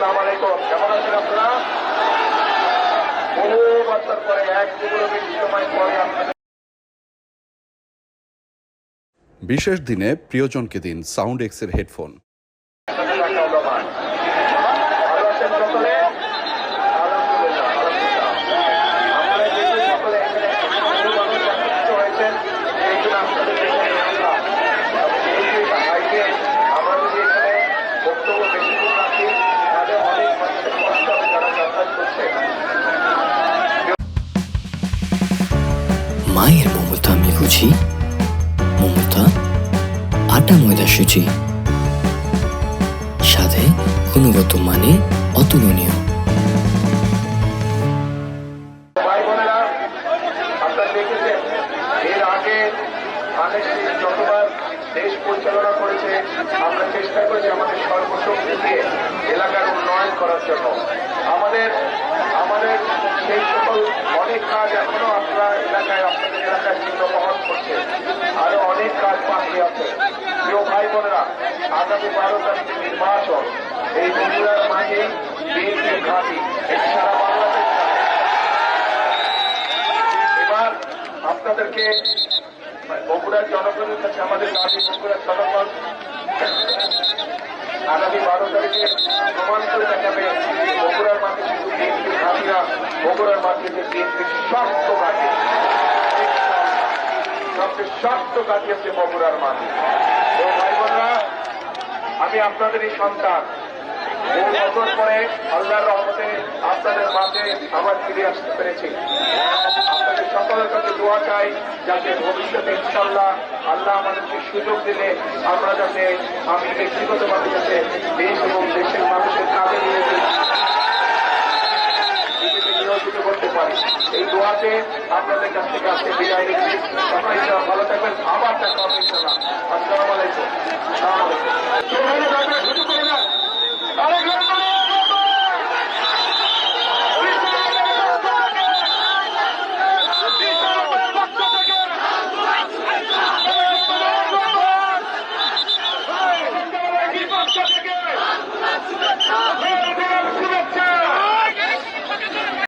আসসালামু আলাইকুম। কেমন আছেন আপনারা? বহু বছর পরে, এক যুগেরও বেশি সময় পরে আপনাদের বিশেষ দিনে প্রিয়জনকে দিন সাউন্ড এক্সের হেডফোন। সাথে দেখা হলো আমার। ভালো আছেন সকলে? আলহামদুলিল্লাহ, আলহামদুলিল্লাহ। আপনারা যেহেতু সকলে এখানে বহু মানুষ একত্রিত হয়েছেন, এই জন্য আপনাদেরকে এখানে আসলাম। যেহেতু এটা হাইওয়ে, আমরা যদি এখানে বক্তব্য বেশিক্ষণ রাখি, তাহলে অনেক মানুষের কষ্ট হবে যারা যাতায়াত করছে। মায়ের মমতা মেঘুচি, মমতা আটা ময়দা সুচি, স্বাদে গুণগত মানে অতুলনীয়। ভাই বোনেরা, আপনারা দেখেছেন এর আগে ধানের শীষ যতবার দেশ পরিচালনা করেছে, আমরা চেষ্টা করেছি আমাদের সর্বশক্তি দিয়ে এলাকার উন্নয়ন করার জন্য। আমাদের আমাদের সেই সকল অনেক কাজ এখনো আপনারা এলাকায়, আপনাদের এলাকায় চিহ্ন বহন করছে। আরো অনেক কাজ বাকি আছে। প্রিয় ভাই বোনেরা, আগামী 12 তারিখে নির্বাচন। এই বগুড়ার মাঝে বিএনপির ঘাঁটি, এই সারা বাংলাদেশ। এবার আপনাদেরকে বগুড়ার জনগণের কাছে আমাদের দাবি, বগুড়ার জনগণ আগামী 12 তারিখে প্রমাণ করে দেখাবে বগুড়ার মাঠে শুধু বিএনপির ঘাঁটিরা, বগুড়ার মাঠে যে বিএনপির শক্ত ঘাঁটি, সবচেয়ে শক্ত ঘাঁটি হচ্ছে বগুড়ার মাঠে। তো ভাই বোনরা, আমি আপনাদের এই সন্তান, বহু বছর পরে আল্লাহর রহমতে আপনাদের মাঝে আবার ফিরে আসতে পেরেছি। আপনাদের সকলের কাছে দোয়া চাই, যাতে ভবিষ্যতে ইনশাল্লাহ আল্লাহ আমাদেরকে সুযোগ দিলে আমরা যাতে, আমি ব্যক্তিগতভাবে যাতে দেশ এবং দেশের মানুষের কাজে নিজেকে নিয়োজিত করতে পারি। এই দোয়াতে আপনাদের কাছ থেকে আজকে বিদায় নিচ্ছি। সবাই ভালো থাকবেন, আবার দেখা হবে ইনশাল্লাহ। আসসালামু আলাইকুম। আসসালামু আলাইকুম।